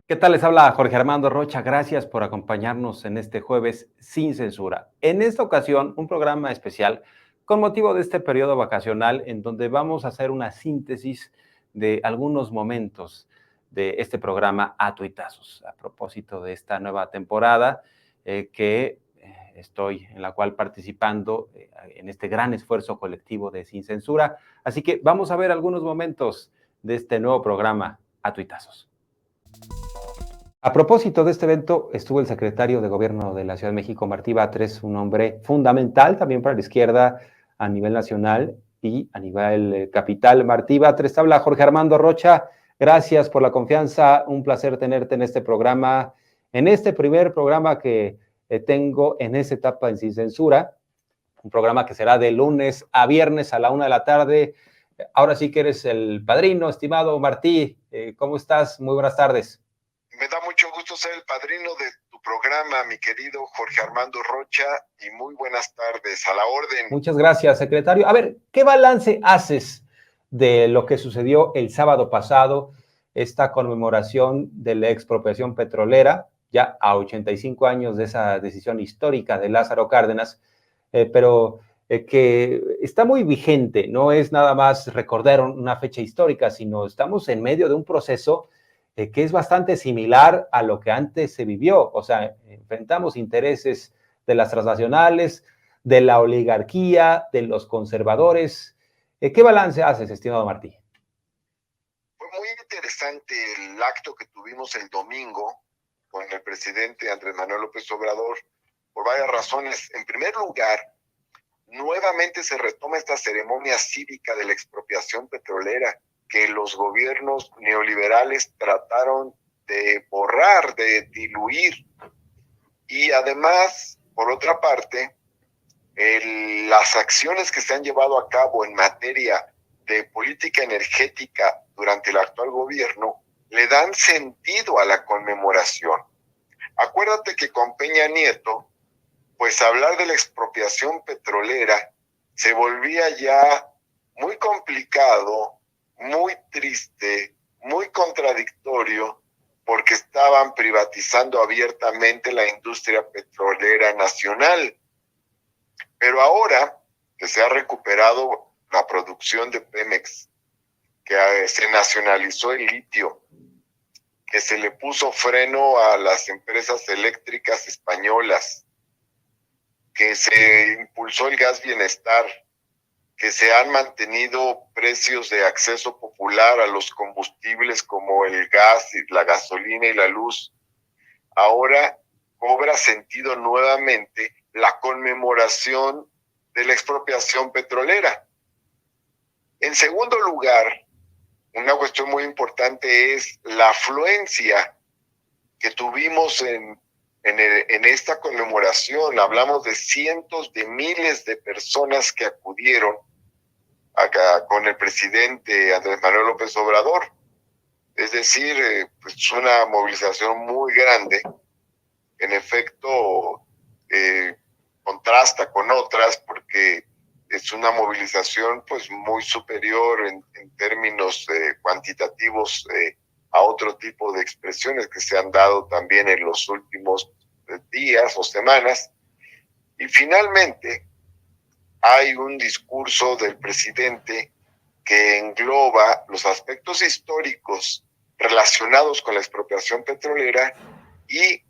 ¿Qué tal? Les habla Jorge Armando Rocha. Gracias por acompañarnos en este jueves sin censura. En esta ocasión, un programa especial con motivo de este periodo vacacional en donde vamos a hacer una síntesis de algunos momentos de este programa a tuitazos, a propósito de esta nueva temporada que estoy en la cual participando en este gran esfuerzo colectivo de Sin Censura. Así que vamos a ver algunos momentos de este nuevo programa a tuitazos. A propósito de este evento, estuvo el secretario de Gobierno de la Ciudad de México, Martí Batres, un hombre fundamental también para la izquierda a nivel nacional y a nivel capital. Martí Batres, habla Jorge Armando Rocha. Gracias por la confianza. Un placer tenerte en este programa, en este primer programa que tengo en esta etapa en Sin Censura. Un programa que será de lunes a viernes a la 1 de la tarde. Ahora sí que eres el padrino, estimado Martí. ¿Cómo estás? Muy buenas tardes. Me da mucho gusto ser el padrino de tu programa, mi querido Jorge Armando Rocha, y muy buenas tardes, a la orden. Muchas gracias, secretario. A ver, ¿qué balance haces de lo que sucedió el sábado pasado, esta conmemoración de la expropiación petrolera, ya a 85 años de esa decisión histórica de Lázaro Cárdenas, pero que está muy vigente, no es nada más recordar una fecha histórica, sino estamos en medio de un proceso que es bastante similar a lo que antes se vivió, o sea, enfrentamos intereses de las transnacionales, de la oligarquía, de los conservadores. ¿Qué balance haces, estimado Martí? Fue muy interesante el acto que tuvimos el domingo con el presidente Andrés Manuel López Obrador, por varias razones. En primer lugar, nuevamente se retoma esta ceremonia cívica de la expropiación petrolera que los gobiernos neoliberales trataron de borrar, de diluir. Y además, por otra parte, las acciones que se han llevado a cabo en materia de política energética durante el actual gobierno le dan sentido a la conmemoración. Acuérdate que con Peña Nieto, pues hablar de la expropiación petrolera se volvía ya muy complicado, muy triste, muy contradictorio, porque estaban privatizando abiertamente la industria petrolera nacional. Pero ahora que se ha recuperado la producción de Pemex, que se nacionalizó el litio, que se le puso freno a las empresas eléctricas españolas, que se impulsó el gas bienestar, que se han mantenido precios de acceso popular a los combustibles como el gas, la gasolina y la luz, ahora cobra sentido nuevamente la conmemoración de la expropiación petrolera. En segundo lugar, una cuestión muy importante es la afluencia que tuvimos en esta conmemoración. Hablamos de cientos de miles de personas que acudieron acá con el presidente Andrés Manuel López Obrador. Es decir, pues una movilización muy grande. En efecto, contrasta con otras porque es una movilización pues muy superior en términos cuantitativos a otro tipo de expresiones que se han dado también en los últimos días o semanas. Y finalmente hay un discurso del presidente que engloba los aspectos históricos relacionados con la expropiación petrolera y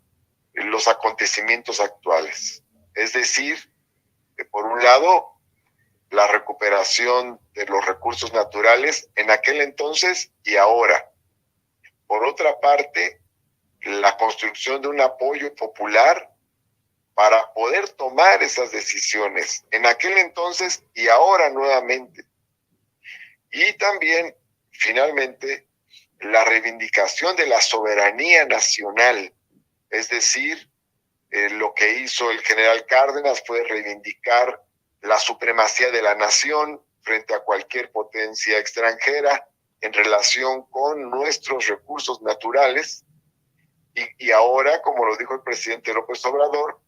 los acontecimientos actuales. Es decir, por un lado, la recuperación de los recursos naturales en aquel entonces y ahora. Por otra parte, la construcción de un apoyo popular para poder tomar esas decisiones en aquel entonces y ahora nuevamente. Y también, finalmente, la reivindicación de la soberanía nacional, es decir, lo que hizo el general Cárdenas fue reivindicar la supremacía de la nación frente a cualquier potencia extranjera en relación con nuestros recursos naturales. Y ahora, como lo dijo el presidente López Obrador,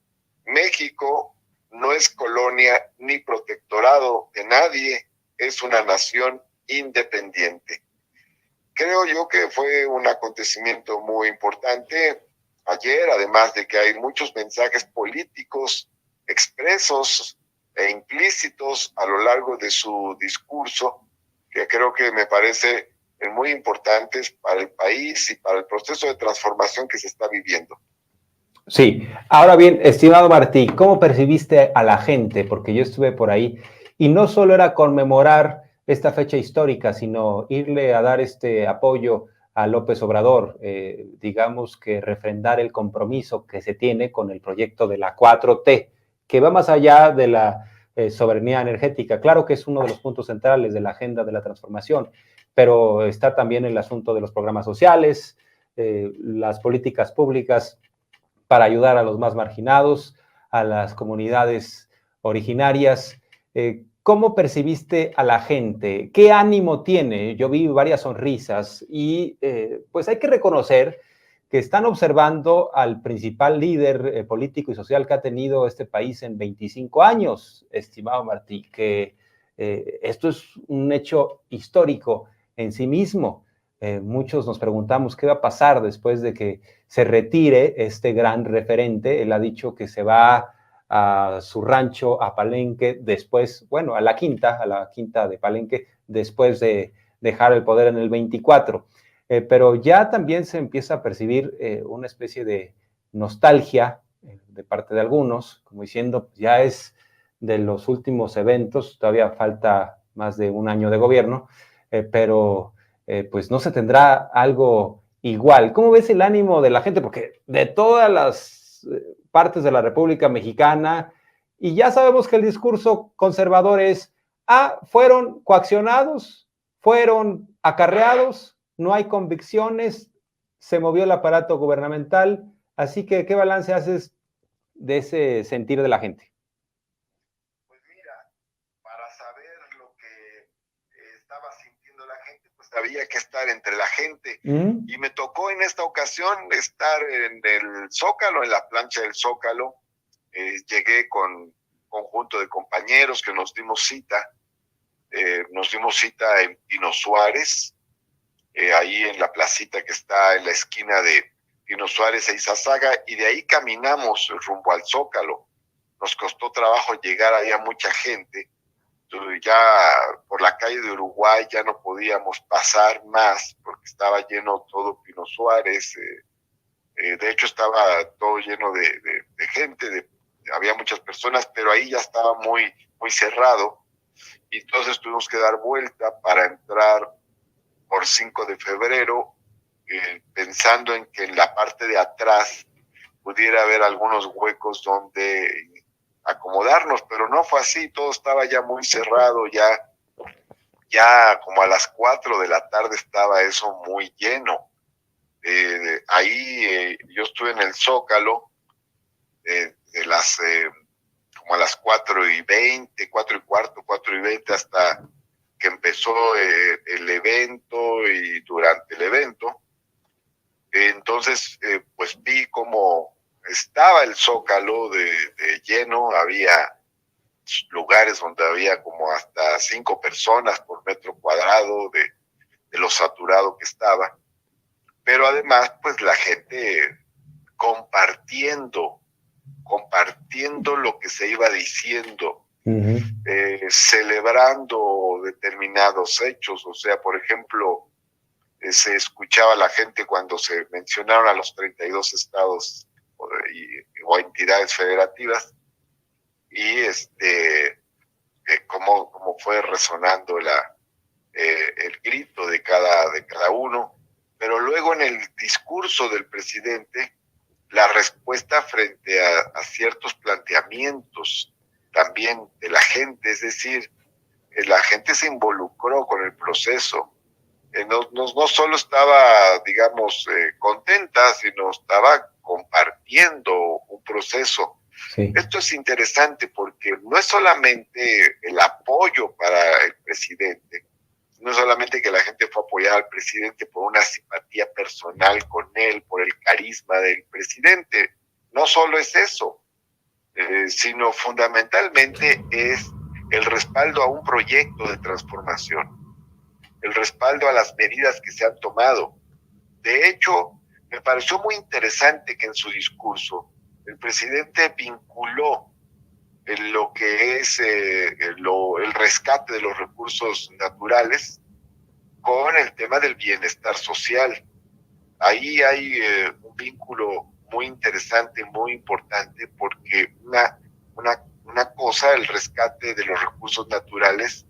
México no es colonia ni protectorado de nadie, es una nación independiente. creo yo que fue un acontecimiento muy importante ayer, además de que hay muchos mensajes políticos expresos e implícitos a lo largo de su discurso, que creo que me parece muy importantes para el país y para el proceso de transformación que se está viviendo. Sí, ahora bien, estimado Martí, ¿cómo percibiste a la gente? Porque yo estuve por ahí y no solo era conmemorar esta fecha histórica, sino irle a dar este apoyo a López Obrador, digamos que refrendar el compromiso que se tiene con el proyecto de la 4T, que va más allá de la soberanía energética. Claro que es uno de los puntos centrales de la agenda de la transformación, pero está también el asunto de los programas sociales, las políticas públicas para ayudar a los más marginados, a las comunidades originarias. ¿Cómo percibiste a la gente? ¿Qué ánimo tiene? Yo vi varias sonrisas y pues hay que reconocer que están observando al principal líder político y social que ha tenido este país en 25 años, estimado Martí, que esto es un hecho histórico en sí mismo. Muchos nos preguntamos qué va a pasar después de que se retire este gran referente. Él ha dicho que se va a su rancho, a Palenque, después, bueno, a la quinta de Palenque, después de dejar el poder en el 24. Pero ya también se empieza a percibir una especie de nostalgia de parte de algunos, como diciendo, ya es de los últimos eventos, todavía falta más de un año de gobierno, pero pues no se tendrá algo igual. ¿Cómo ves el ánimo de la gente? Porque de todas las partes de la República Mexicana, y ya sabemos que el discurso conservador es, fueron coaccionados, fueron acarreados, no hay convicciones, se movió el aparato gubernamental, así que ¿qué balance haces de ese sentir de la gente? Pues mira, para saber lo que estaba sintiendo la gente, pues había que estar entre la gente. Y me tocó en esta ocasión estar en el Zócalo, en la plancha del Zócalo. Llegué con un conjunto de compañeros que nos dimos cita. Nos dimos cita en Pino Suárez, ahí en la placita que está en la esquina de Pino Suárez e Izazaga, y de ahí caminamos rumbo al Zócalo. Nos costó trabajo llegar, había mucha gente. Ya por la calle de Uruguay ya no podíamos pasar más porque estaba lleno todo Pino Suárez. De hecho estaba todo lleno de gente, había muchas personas, pero ahí ya estaba muy, muy cerrado. Y entonces tuvimos que dar vuelta para entrar por 5 de febrero, pensando en que en la parte de atrás pudiera haber algunos huecos donde acomodarnos, pero no fue así, todo estaba ya muy cerrado, ya como a las 4 de la tarde estaba eso muy lleno. Ahí yo estuve en el Zócalo como a las 4:20, 4:15, 4:20, hasta que empezó el evento y durante el evento. Entonces, pues vi cómo estaba el Zócalo de lleno, había lugares donde había como hasta 5 personas por metro cuadrado de lo saturado que estaba, pero además pues la gente compartiendo lo que se iba diciendo, celebrando determinados hechos. O sea, por ejemplo, se escuchaba a la gente cuando se mencionaron a los 32 estados o entidades federativas, y cómo fue resonando el grito de cada uno. Pero luego en el discurso del presidente, la respuesta frente a ciertos planteamientos también de la gente, es decir, la gente se involucró con el proceso. No solo estaba, digamos, contenta, sino estaba compartiendo un proceso. Sí. Esto es interesante porque no es solamente el apoyo para el presidente, no es solamente que la gente fue a apoyar al presidente por una simpatía personal con él, por el carisma del presidente. No solo es eso, sino fundamentalmente es el respaldo a un proyecto de transformación. el respaldo a las medidas que se han tomado. De hecho, me pareció muy interesante que en su discurso el presidente vinculó lo que es el rescate de los recursos naturales con el tema del bienestar social. Ahí hay un vínculo muy interesante, muy importante, porque una cosa, el rescate de los recursos naturales,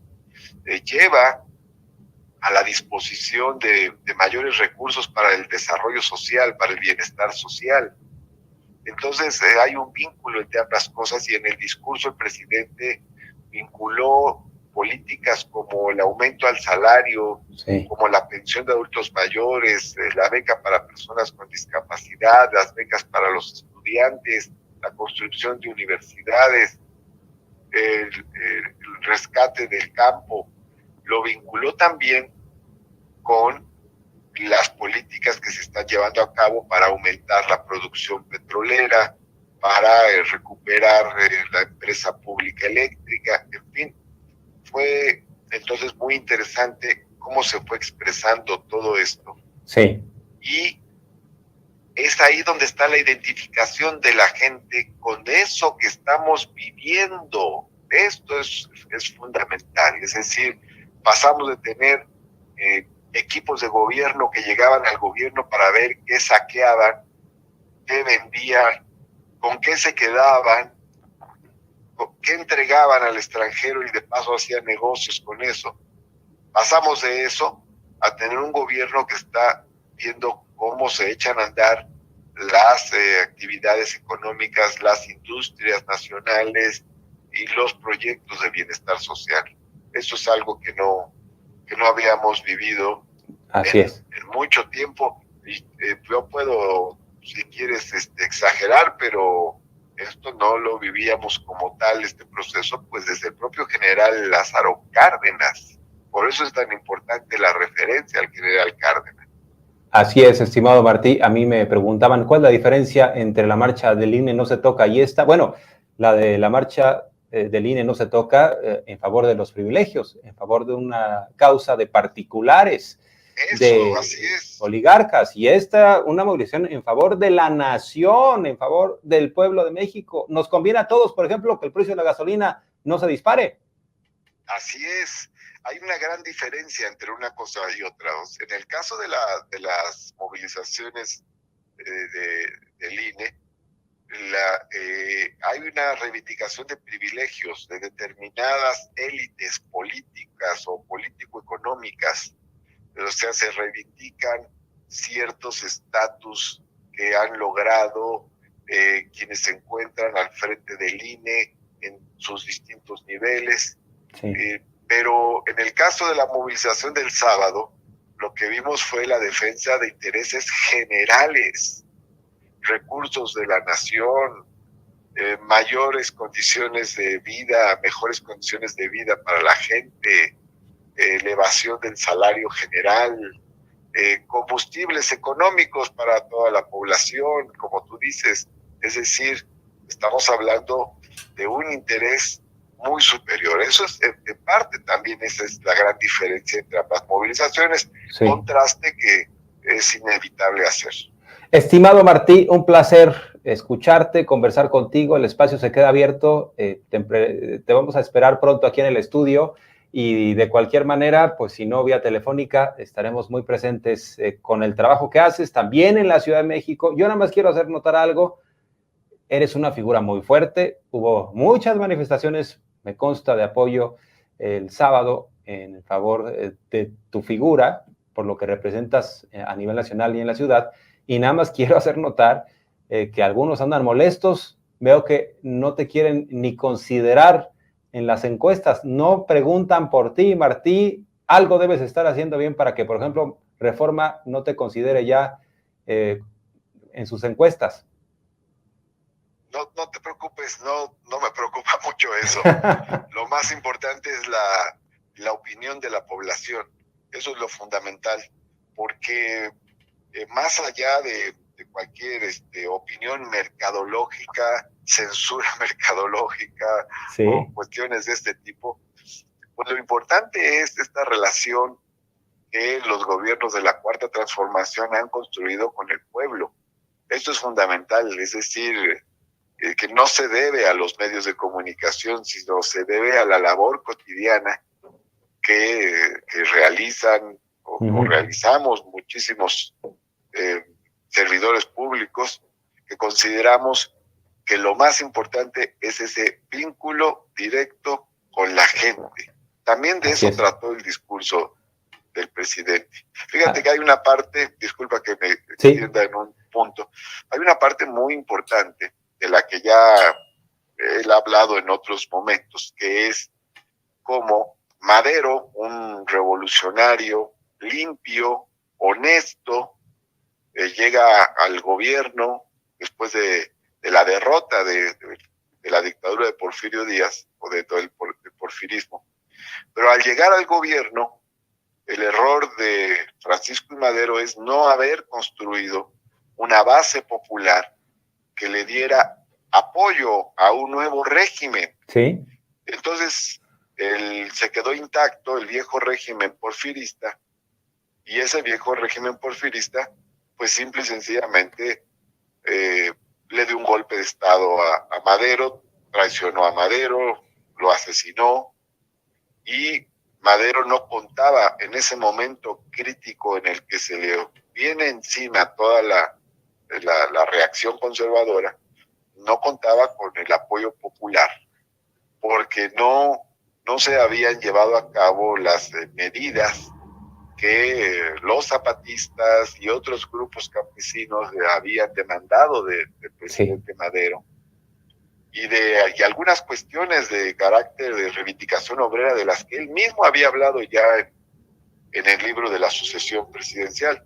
lleva a la disposición de mayores recursos para el desarrollo social, para el bienestar social. Entonces hay un vínculo entre ambas cosas, y en el discurso el presidente vinculó políticas como el aumento al salario, sí, como la pensión de adultos mayores, la beca para personas con discapacidad, las becas para los estudiantes, la construcción de universidades, el rescate del campo. Lo vinculó también con las políticas que se están llevando a cabo para aumentar la producción petrolera, para recuperar la empresa pública eléctrica, en fin. Fue entonces muy interesante cómo se fue expresando todo esto. Sí. Y es ahí donde está la identificación de la gente con eso que estamos viviendo. Esto es fundamental. Es decir, pasamos de tener equipos de gobierno que llegaban al gobierno para ver qué saqueaban, qué vendían, con qué se quedaban, qué entregaban al extranjero y de paso hacían negocios con eso. Pasamos de eso a tener un gobierno que está viendo cómo se echan a andar las actividades económicas, las industrias nacionales y los proyectos de bienestar social. Eso es algo que no habíamos vivido en mucho tiempo. Y, yo puedo, si quieres, exagerar, pero esto no lo vivíamos como tal, este proceso, pues desde el propio general Lázaro Cárdenas. Por eso es tan importante la referencia al general Cárdenas. Así es, estimado Martí. A mí me preguntaban cuál es la diferencia entre la marcha del INE no se toca y esta. Bueno, la de la marcha del INE no se toca en favor de los privilegios, en favor de una causa de particulares, eso, de así es, oligarcas, y esta una movilización en favor de la nación, en favor del pueblo de México. Nos conviene a todos, por ejemplo, que el precio de la gasolina no se dispare. Así es. Hay una gran diferencia entre una cosa y otra. En el caso de las movilizaciones del INE, hay una reivindicación de privilegios de determinadas élites políticas o político-económicas. O sea, se reivindican ciertos estatus que han logrado quienes se encuentran al frente del INE en sus distintos niveles. Sí. Pero en el caso de la movilización del sábado, lo que vimos fue la defensa de intereses generales, recursos de la nación, mayores condiciones de vida, mejores condiciones de vida para la gente, elevación del salario general, combustibles económicos para toda la población, como tú dices. Es decir, estamos hablando de un interés muy superior. Eso es, en parte, también esa es la gran diferencia entre ambas movilizaciones, sí, contraste que es inevitable hacer. Estimado Martí, un placer escucharte, conversar contigo. El espacio se queda abierto. Te vamos a esperar pronto aquí en el estudio, y de cualquier manera, pues si no vía telefónica, estaremos muy presentes con el trabajo que haces también en la Ciudad de México. Yo nada más quiero hacer notar algo. Eres una figura muy fuerte. Hubo muchas manifestaciones, me consta, de apoyo el sábado en favor de tu figura, por lo que representas a nivel nacional y en la ciudad. Y nada más quiero hacer notar que algunos andan molestos. Veo que no te quieren ni considerar en las encuestas. No preguntan por ti, Martí. Algo debes estar haciendo bien para que, por ejemplo, Reforma no te considere ya en sus encuestas. No te preocupes, no me preocupa mucho eso. Lo más importante es la opinión de la población. Eso es lo fundamental, porque más allá de cualquier opinión mercadológica, censura mercadológica, sí, o cuestiones de este tipo, pues lo importante es esta relación que los gobiernos de la Cuarta Transformación han construido con el pueblo. Esto es fundamental, es decir, que no se debe a los medios de comunicación, sino se debe a la labor cotidiana que realizan o realizamos muchísimos servidores públicos, que consideramos que lo más importante es ese vínculo directo con la gente. También de eso trató el discurso del presidente. Fíjate que hay una parte, disculpa que me extienda en un punto, hay una parte muy importante de la que ya él ha hablado en otros momentos, que es cómo Madero, un revolucionario limpio, honesto, llega al gobierno después de la derrota de la dictadura de Porfirio Díaz, o de todo el porfirismo. Pero al llegar al gobierno, el error de Francisco y Madero es no haber construido una base popular que le diera apoyo a un nuevo régimen. Sí. Entonces, se quedó intacto el viejo régimen porfirista, y ese viejo régimen porfirista, pues simple y sencillamente le dio un golpe de estado a Madero, traicionó a Madero, lo asesinó, y Madero no contaba en ese momento crítico en el que se le viene encima toda la reacción conservadora, no contaba con el apoyo popular, porque no se habían llevado a cabo las medidas que los zapatistas y otros grupos campesinos habían demandado del presidente Madero, y algunas cuestiones de carácter de reivindicación obrera de las que él mismo había hablado ya en el libro de la sucesión presidencial.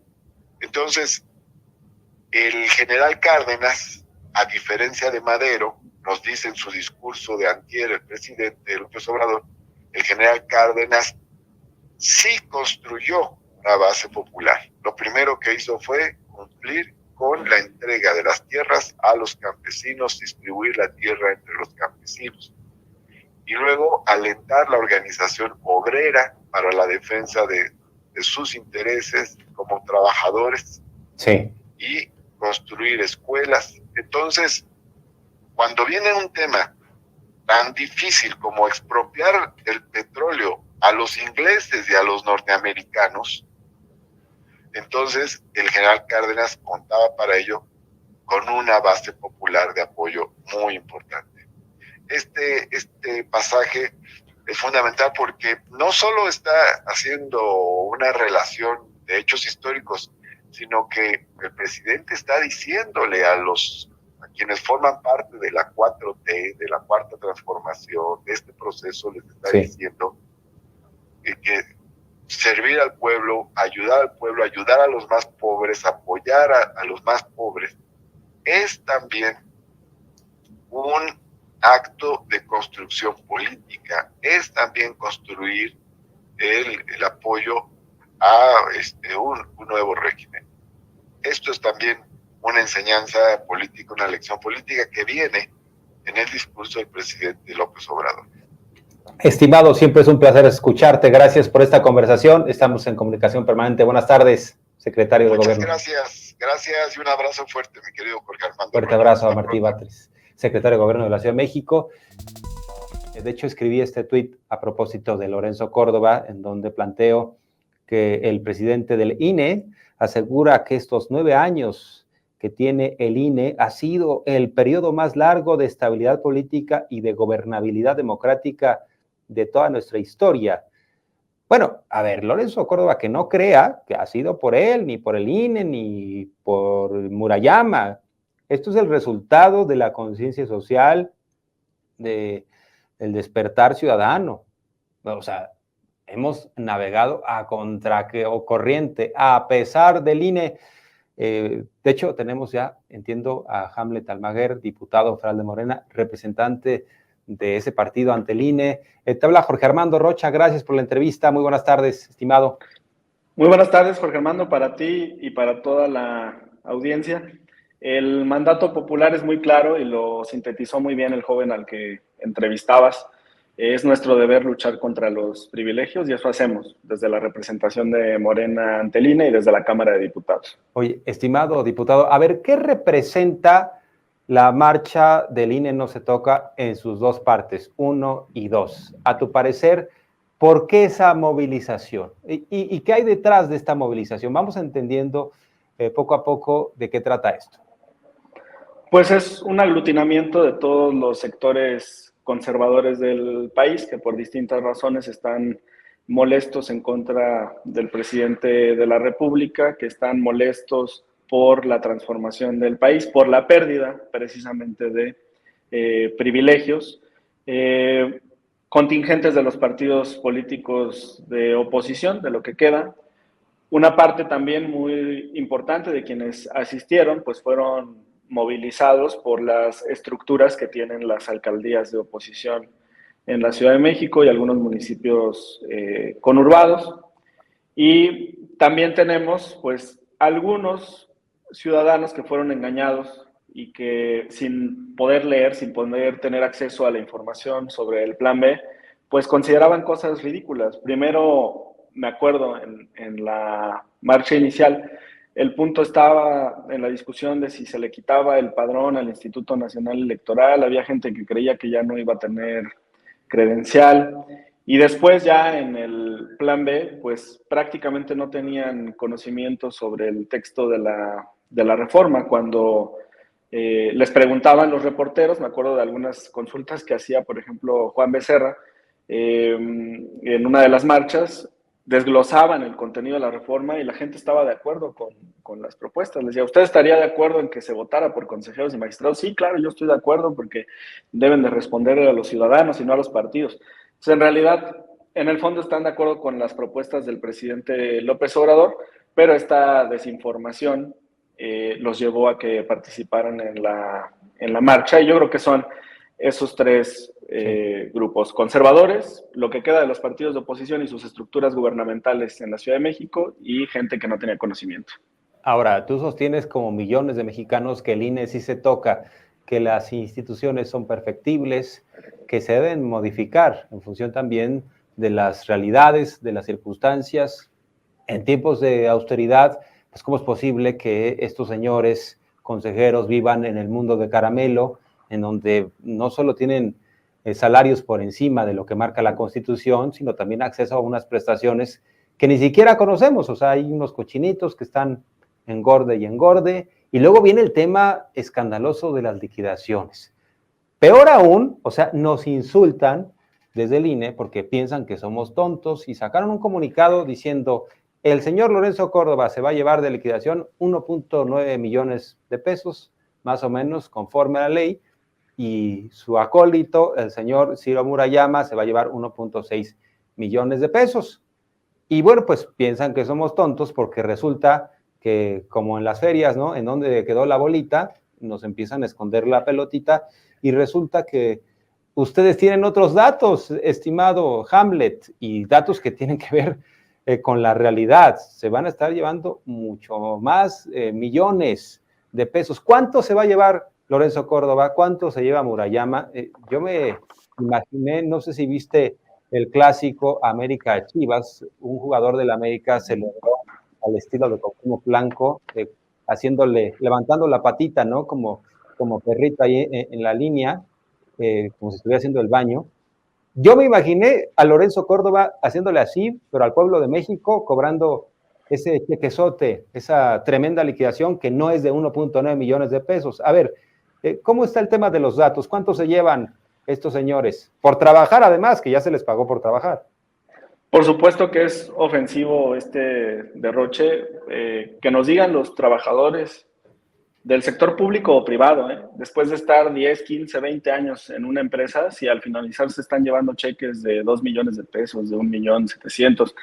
Entonces, el general Cárdenas, a diferencia de Madero, nos dice en su discurso de antier el presidente López Obrador, el general Cárdenas sí construyó una base popular. Lo primero que hizo fue cumplir con la entrega de las tierras a los campesinos, distribuir la tierra entre los campesinos, y luego alentar la organización obrera para la defensa de sus intereses como trabajadores, y construir escuelas. Entonces, cuando viene un tema tan difícil como expropiar el petróleo a los ingleses y a los norteamericanos, entonces el general Cárdenas contaba para ello con una base popular de apoyo muy importante. Este pasaje es fundamental porque no solo está haciendo una relación de hechos históricos, sino que el presidente está diciéndole a quienes forman parte de la 4T, de la Cuarta Transformación, de este proceso, les está diciendo que servir al pueblo, ayudar a los más pobres, apoyar a los más pobres, es también un acto de construcción política, es también construir el apoyo a un nuevo régimen. Esto es también una enseñanza política, una lección política que viene en el discurso del presidente López Obrador. Estimado, siempre es un placer escucharte. Gracias por esta conversación. Estamos en comunicación permanente. Buenas tardes, secretario de Gobierno. Gracias y un abrazo fuerte, mi querido Jorge Armando. Fuerte abrazo a Martí Batres, secretario de Gobierno de la Ciudad de México. De hecho, escribí este tuit a propósito de Lorenzo Córdoba, en donde planteo que el presidente del INE asegura que estos 9 años que tiene el INE ha sido el periodo más largo de estabilidad política y de gobernabilidad democrática de toda nuestra historia. Bueno, a ver, Lorenzo Córdoba, que no crea que ha sido por él, ni por el INE, ni por Murayama. Esto es el resultado de la conciencia social, del despertar ciudadano. O sea, hemos navegado a contracorriente, a pesar del INE. De hecho, tenemos ya, entiendo, a Hamlet Almaguer, diputado federal de Morena, representante de ese partido ante el INE. Te habla Jorge Armando Rocha, gracias por la entrevista. Muy buenas tardes, estimado. Muy buenas tardes, Jorge Armando, para ti y para toda la audiencia. El mandato popular es muy claro y lo sintetizó muy bien el joven al que entrevistabas. Es nuestro deber luchar contra los privilegios y eso hacemos desde la representación de Morena ante el INE y desde la Cámara de Diputados. Oye, estimado diputado, a ver, ¿qué representa la marcha del INE no se toca en sus dos partes, 1 y 2? A tu parecer, ¿por qué esa movilización? ¿Y qué hay detrás de esta movilización? Vamos entendiendo poco a poco de qué trata esto. Pues es un aglutinamiento de todos los sectores conservadores del país que por distintas razones están molestos en contra del presidente de la República, que están molestos por la transformación del país, por la pérdida precisamente de privilegios, contingentes de los partidos políticos de oposición, de lo que queda. Una parte también muy importante de quienes asistieron, pues fueron movilizados por las estructuras que tienen las alcaldías de oposición en la Ciudad de México y algunos municipios conurbados. Y también tenemos, pues, algunos ciudadanos que fueron engañados y que sin poder leer, sin poder tener acceso a la información sobre el Plan B, pues consideraban cosas ridículas. Primero, me acuerdo en la marcha inicial, el punto estaba en la discusión de si se le quitaba el padrón al Instituto Nacional Electoral. Había gente que creía que ya no iba a tener credencial. Y después ya en el Plan B, pues prácticamente no tenían conocimiento sobre el texto de la reforma. Cuando les preguntaban los reporteros, me acuerdo de algunas consultas que hacía, por ejemplo, Juan Becerra, en una de las marchas, desglosaban el contenido de la reforma y la gente estaba de acuerdo con las propuestas. Les decía, ¿usted estaría de acuerdo en que se votara por consejeros y magistrados? Sí, claro, yo estoy de acuerdo porque deben de responder a los ciudadanos y no a los partidos. Entonces, en realidad, en el fondo están de acuerdo con las propuestas del presidente López Obrador, pero esta desinformación los llevó a que participaran en la marcha, y yo creo que son esos tres grupos: conservadores, lo que queda de los partidos de oposición y sus estructuras gubernamentales en la Ciudad de México, y gente que no tenía conocimiento. Ahora, tú sostienes, como millones de mexicanos, que el INE sí se toca, que las instituciones son perfectibles, que se deben modificar en función también de las realidades, de las circunstancias. En tiempos de austeridad, pues ¿cómo es posible que estos señores consejeros vivan en el mundo de caramelo, en donde no solo tienen salarios por encima de lo que marca la Constitución, sino también acceso a unas prestaciones que ni siquiera conocemos? O sea, hay unos cochinitos que están engorde y engorde, y luego viene el tema escandaloso de las liquidaciones. Peor aún, o sea, nos insultan desde el INE porque piensan que somos tontos, y sacaron un comunicado diciendo: el señor Lorenzo Córdoba se va a llevar de liquidación 1.9 millones de pesos, más o menos, conforme a la ley, y su acólito, el señor Ciro Murayama, se va a llevar 1.6 millones de pesos. Y bueno, pues piensan que somos tontos porque resulta que, como en las ferias, ¿no?, en donde quedó la bolita, nos empiezan a esconder la pelotita, y resulta que ustedes tienen otros datos, estimado Hamlet, y datos que tienen que ver con la realidad. Se van a estar llevando mucho más millones de pesos. ¿Cuánto se va a llevar Lorenzo Córdoba? ¿Cuánto se lleva Murayama? Yo me imaginé, no sé si viste el clásico América Chivas, un jugador del América celebró al estilo de Cuauhtémoc Blanco, levantando la patita, ¿no? Como perrito ahí en la línea, como si estuviera haciendo el baño. Yo me imaginé a Lorenzo Córdoba haciéndole así, pero al pueblo de México, cobrando ese chequezote, esa tremenda liquidación que no es de 1.9 millones de pesos. A ver, ¿cómo está el tema de los datos? ¿Cuánto se llevan estos señores? Por trabajar, además, que ya se les pagó por trabajar. Por supuesto que es ofensivo este derroche. Que nos digan los trabajadores del sector público o privado, después de estar 10, 15, 20 años en una empresa, si al finalizar se están llevando cheques de 2 millones de pesos, de 1.700.000.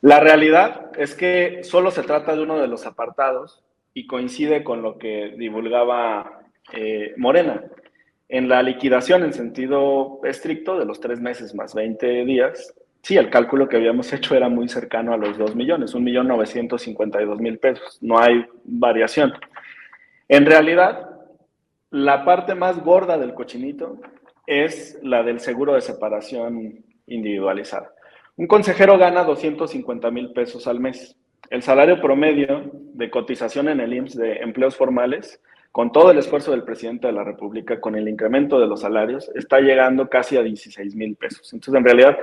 La realidad es que solo se trata de uno de los apartados y coincide con lo que divulgaba Morena. En la liquidación en sentido estricto de los 3 meses más 20 días, sí, el cálculo que habíamos hecho era muy cercano a los 2 millones, 1.952.000 pesos. No hay variación. En realidad, la parte más gorda del cochinito es la del seguro de separación individualizada. Un consejero gana 250,000 pesos al mes. El salario promedio de cotización en el IMSS de empleos formales, con todo el esfuerzo del presidente de la República, con el incremento de los salarios, está llegando casi a 16,000 pesos. Entonces, en realidad,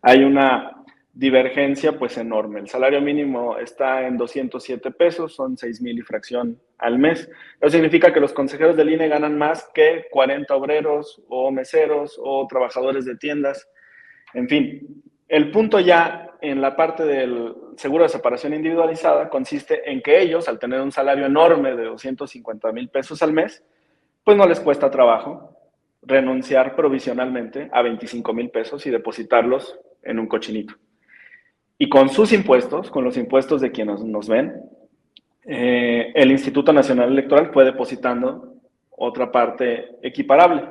hay una divergencia pues enorme. El salario mínimo está en 207 pesos, son 6,000 y fracción al mes. Eso significa que los consejeros del INE ganan más que 40 obreros o meseros o trabajadores de tiendas. En fin, el punto ya en la parte del seguro de separación individualizada consiste en que ellos, al tener un salario enorme de 250,000 pesos al mes, pues no les cuesta trabajo renunciar provisionalmente a 25,000 pesos y depositarlos en un cochinito. Y con sus impuestos, con los impuestos de quienes nos ven, el Instituto Nacional Electoral fue depositando otra parte equiparable,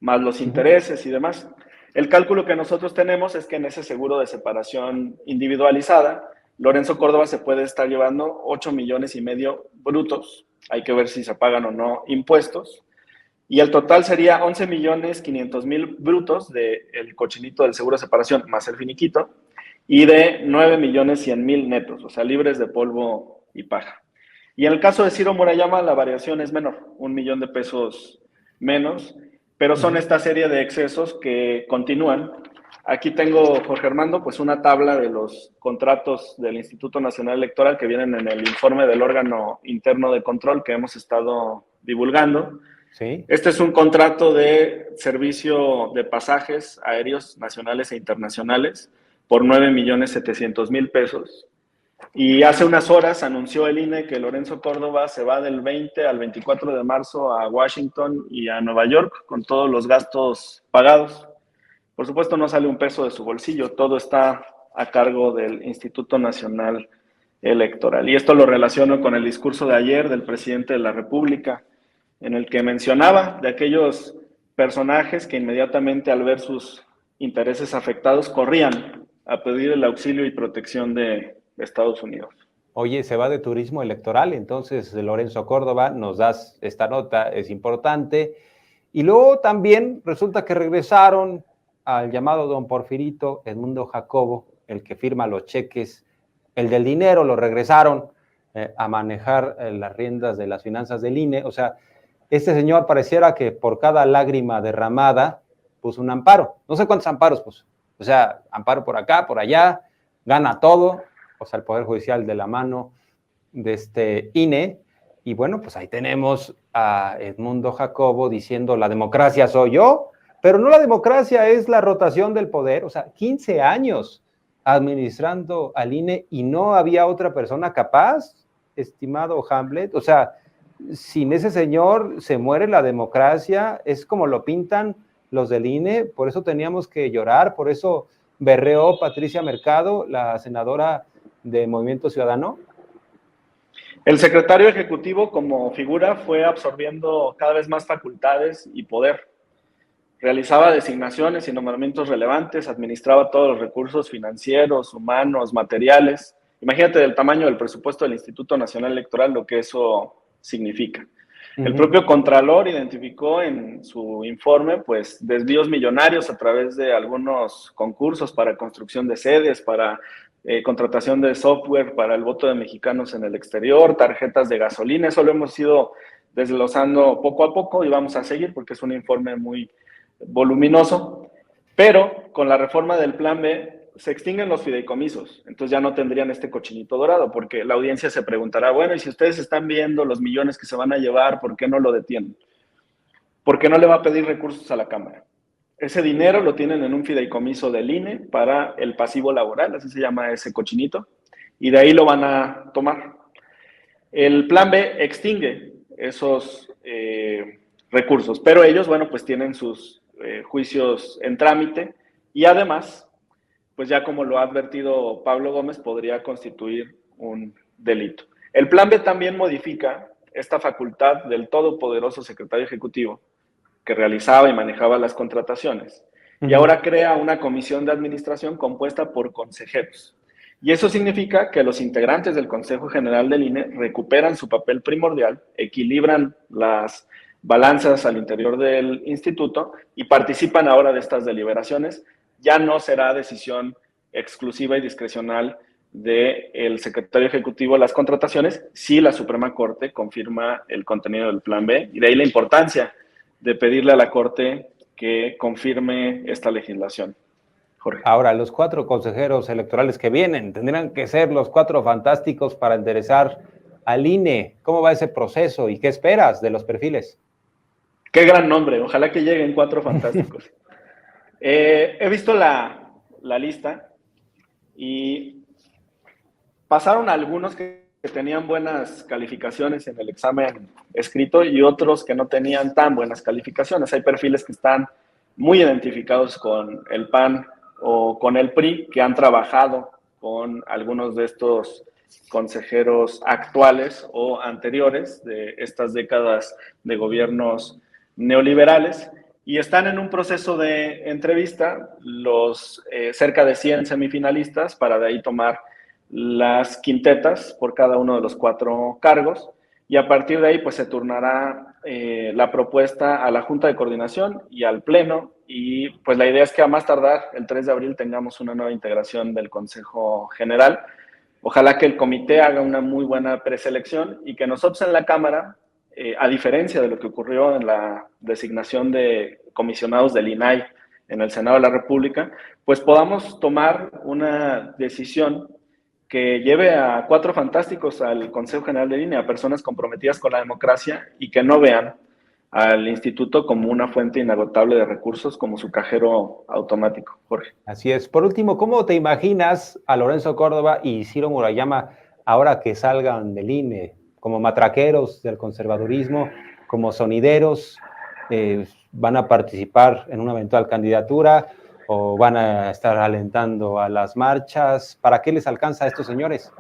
más los intereses y demás. El cálculo que nosotros tenemos es que en ese seguro de separación individualizada, Lorenzo Córdoba se puede estar llevando 8,5 millones brutos, hay que ver si se pagan o no impuestos, y el total sería 11,500,000 brutos del cochinito del seguro de separación más el finiquito, y de 9,100,000 netos, o sea, libres de polvo y paja. Y en el caso de Ciro Murayama, la variación es menor, 1,000,000 de pesos menos, pero son esta serie de excesos que continúan. Aquí tengo, Jorge Armando, pues una tabla de los contratos del Instituto Nacional Electoral que vienen en el informe del órgano interno de control que hemos estado divulgando. Sí. Este es un contrato de servicio de pasajes aéreos nacionales e internacionales por 9,700,000 pesos. Y hace unas horas anunció el INE que Lorenzo Córdoba se va del 20 al 24 de marzo a Washington y a Nueva York con todos los gastos pagados. Por supuesto, no sale un peso de su bolsillo, todo está a cargo del Instituto Nacional Electoral. Y esto lo relaciono con el discurso de ayer del presidente de la República, en el que mencionaba de aquellos personajes que inmediatamente al ver sus intereses afectados corrían a pedir el auxilio y protección de Estados Unidos. Oye, se va de turismo electoral, entonces Lorenzo Córdoba, nos das esta nota, es importante. Y luego también resulta que regresaron al llamado don Porfirito, Edmundo Jacobo, el que firma los cheques, el del dinero, lo regresaron a manejar las riendas de las finanzas del INE. O sea, este señor pareciera que por cada lágrima derramada puso un amparo. No sé cuántos amparos puso. O sea, amparo por acá, por allá, gana todo. O sea, el Poder Judicial de la mano de este INE. Y bueno, pues ahí tenemos a Edmundo Jacobo diciendo la democracia soy yo, pero no la democracia es la rotación del poder. O sea, 15 años administrando al INE y no había otra persona capaz, estimado Hamlet. O sea, sin ese señor se muere la democracia, es como lo pintan los del INE, por eso teníamos que llorar, por eso berreó Patricia Mercado, la senadora de Movimiento Ciudadano. El secretario ejecutivo como figura fue absorbiendo cada vez más facultades y poder. Realizaba designaciones y nombramientos relevantes, administraba todos los recursos financieros, humanos, materiales. Imagínate del tamaño del presupuesto del Instituto Nacional Electoral, lo que eso significa. El propio Contralor identificó en su informe pues desvíos millonarios a través de algunos concursos para construcción de sedes, para contratación de software para el voto de mexicanos en el exterior, tarjetas de gasolina. Eso lo hemos ido desglosando poco a poco y vamos a seguir porque es un informe muy voluminoso, pero con la reforma del Plan B se extinguen los fideicomisos, entonces ya no tendrían este cochinito dorado, porque la audiencia se preguntará, bueno, y si ustedes están viendo los millones que se van a llevar, ¿por qué no lo detienen? ¿Por qué no le va a pedir recursos a la Cámara? Ese dinero lo tienen en un fideicomiso del INE para el pasivo laboral, así se llama ese cochinito, y de ahí lo van a tomar. El Plan B extingue esos recursos, pero ellos, bueno, pues tienen sus juicios en trámite y además, pues ya como lo ha advertido Pablo Gómez, podría constituir un delito. El Plan B también modifica esta facultad del todopoderoso secretario ejecutivo que realizaba y manejaba las contrataciones y ahora crea una comisión de administración compuesta por consejeros. Y eso significa que los integrantes del Consejo General del INE recuperan su papel primordial, equilibran las balanzas al interior del instituto y participan ahora de estas deliberaciones. Ya no será decisión exclusiva y discrecional del secretario ejecutivo de las contrataciones si la Suprema Corte confirma el contenido del Plan B, y de ahí la importancia de pedirle a la Corte que confirme esta legislación. Jorge. Ahora, los 4 consejeros electorales que vienen tendrán que ser los 4 fantásticos para enderezar al INE. ¿Cómo va ese proceso y qué esperas de los perfiles? Qué gran nombre, ojalá que lleguen 4 fantásticos. He visto la lista y pasaron algunos que tenían buenas calificaciones en el examen escrito y otros que no tenían tan buenas calificaciones. Hay perfiles que están muy identificados con el PAN o con el PRI, que han trabajado con algunos de estos consejeros actuales o anteriores de estas décadas de gobiernos neoliberales, y están en un proceso de entrevista los cerca de 100 semifinalistas para de ahí tomar las quintetas por cada uno de los 4 cargos, y a partir de ahí pues se turnará la propuesta a la Junta de Coordinación y al Pleno, y pues la idea es que a más tardar el 3 de abril tengamos una nueva integración del Consejo General. Ojalá que el comité haga una muy buena preselección y que nosotros en la Cámara, a diferencia de lo que ocurrió en la designación de comisionados del INAI en el Senado de la República, pues podamos tomar una decisión que lleve a 4 fantásticos al Consejo General del INE, a personas comprometidas con la democracia y que no vean al instituto como una fuente inagotable de recursos, como su cajero automático. Jorge. Así es. Por último, ¿cómo te imaginas a Lorenzo Córdoba y Ciro Murayama ahora que salgan del INE? Como matraqueros del conservadurismo, como sonideros, ¿van a participar en una eventual candidatura o van a estar alentando a las marchas? ¿Para qué les alcanza a estos señores?